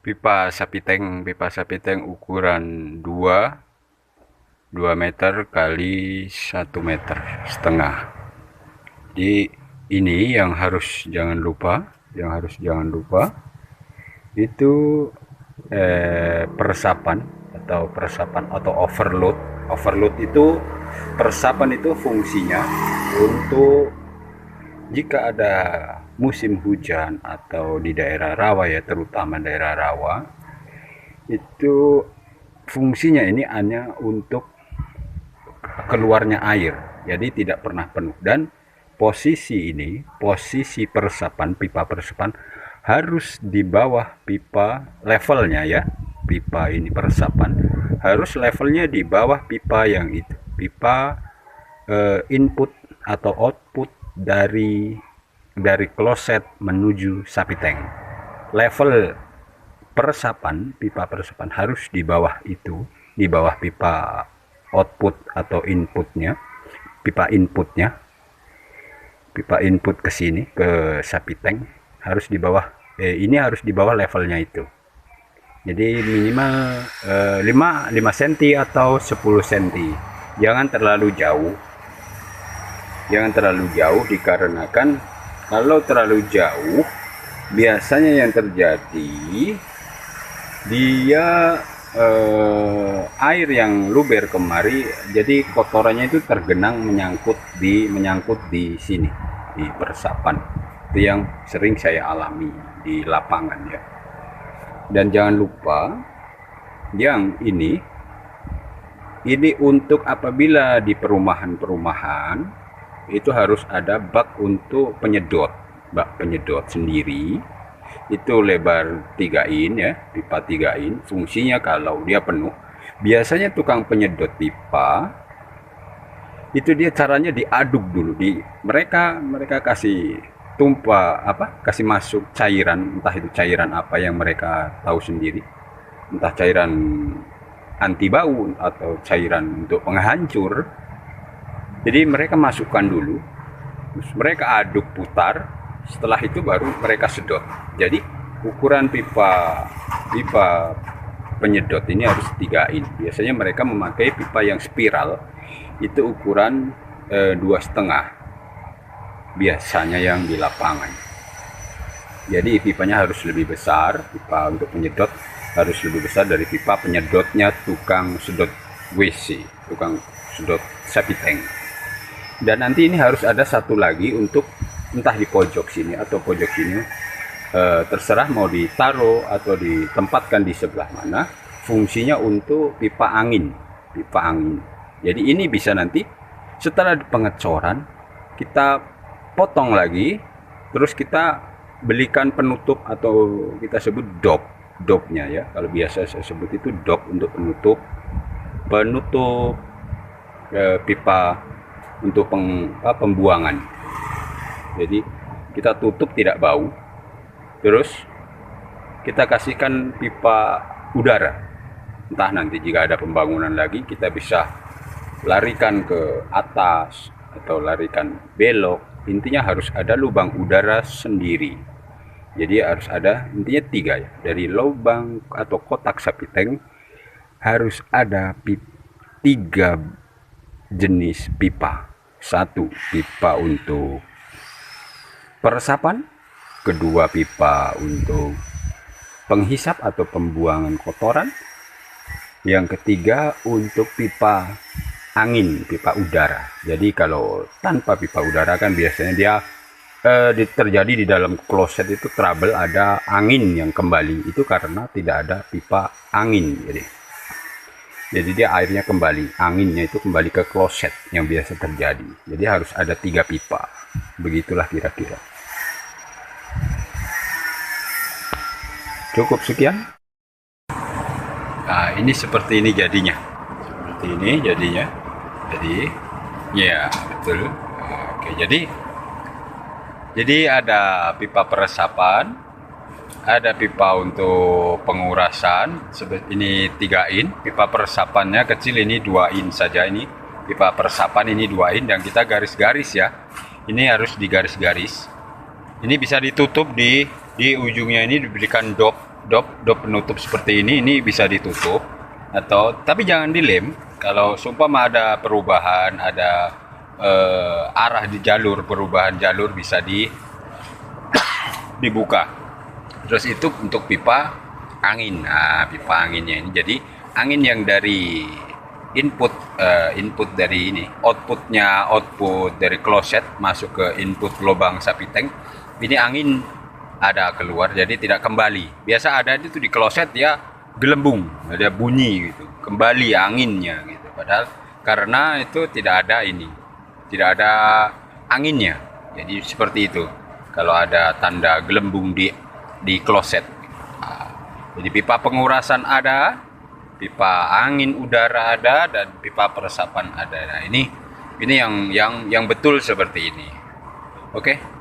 pipa sapi tank ukuran 2 meter kali 1,5 meter. Jadi ini yang harus jangan lupa itu peresapan atau overload. Overload itu peresapan itu fungsinya untuk jika ada musim hujan atau di daerah rawa ya, terutama daerah rawa, itu fungsinya ini hanya untuk keluarnya air, jadi tidak pernah penuh. Dan posisi peresapan, pipa peresapan harus di bawah pipa levelnya ya. Pipa ini peresapan harus levelnya di bawah pipa yang itu, pipa input atau output dari kloset menuju sapi tank. Level peresapan, pipa peresapan harus di bawah itu, di bawah pipa output atau inputnya, pipa input ke sini ke sapi tank harus di bawah ini harus di bawah levelnya itu. Jadi minimal 5 cm atau 10 cm. Jangan terlalu jauh. Dikarenakan kalau terlalu jauh biasanya yang terjadi dia air yang luber kemari, jadi kotorannya itu tergenang menyangkut di sini di peresapan. Itu yang sering saya alami di lapangan ya. Dan jangan lupa yang ini untuk apabila di perumahan itu harus ada bak untuk bak penyedot sendiri. Itu lebar 3 in ya, pipa 3 in. Fungsinya kalau dia penuh, biasanya tukang penyedot pipa itu dia caranya diaduk dulu. Mereka kasih kasih masuk cairan, entah itu cairan apa yang mereka tahu sendiri, entah cairan anti bau atau cairan untuk penghancur. Jadi mereka masukkan dulu, terus mereka aduk putar, setelah itu baru mereka sedot. Jadi ukuran pipa penyedot ini harus 3 in. Biasanya mereka memakai pipa yang spiral, itu ukuran 2,5 biasanya yang di lapangan. Jadi pipanya harus lebih besar, pipa untuk penyedot harus lebih besar dari pipa penyedotnya tukang sedot WC, tukang sedot sapi tank. Dan nanti ini harus ada satu lagi untuk entah di pojok sini atau pojok sini, terserah mau ditaruh atau ditempatkan di sebelah mana. Fungsinya untuk pipa angin. Jadi ini bisa nanti setelah pengecoran kita potong lagi, terus kita belikan penutup atau kita sebut dopnya ya. Kalau biasa saya sebut itu dop untuk penutup pipa untuk pembuangan. Jadi kita tutup tidak bau, terus kita kasihkan pipa udara. Entah nanti jika ada pembangunan lagi kita bisa larikan ke atas atau larikan belok. Intinya harus ada lubang udara sendiri. Jadi harus ada intinya 3 ya. Dari lubang atau kotak sapi tank harus ada 3 jenis pipa. 1 pipa untuk peresapan, 2 pipa untuk penghisap atau pembuangan kotoran, yang 3 untuk pipa angin, pipa udara. Jadi kalau tanpa pipa udara kan biasanya dia terjadi di dalam kloset itu trouble, ada angin yang kembali, itu karena tidak ada pipa angin. Jadi dia airnya kembali, anginnya itu kembali ke kloset yang biasa terjadi. Jadi harus ada 3 pipa. Begitulah kira-kira. Cukup sekian. Nah, ini seperti ini jadinya. Jadi ya betul. Oke, jadi ada pipa peresapan, ada pipa untuk pengurasan. Ini 3 in. Pipa peresapannya kecil, ini 2 in saja. Ini pipa peresapan ini 2 in, dan kita garis-garis ya. Ini harus digaris-garis. Ini bisa ditutup di ujungnya, ini diberikan dop dop penutup seperti ini bisa ditutup, atau tapi jangan dilem. Kalau seumpama ada perubahan, ada arah di jalur, perubahan jalur bisa dibuka. Terus itu untuk pipa angin. Nah, pipa anginnya ini, jadi angin yang dari input dari ini, output dari kloset masuk ke input lubang sapi tank, ini angin ada keluar, jadi tidak kembali. Biasa ada itu di kloset ya gelembung, ada bunyi gitu, kembali anginnya gitu. Padahal karena itu tidak ada anginnya, jadi seperti itu. Kalau ada tanda gelembung di kloset, jadi pipa pengurasan ada, pipa angin udara ada, dan pipa peresapan ada. Nah, ini yang betul seperti ini. Oke.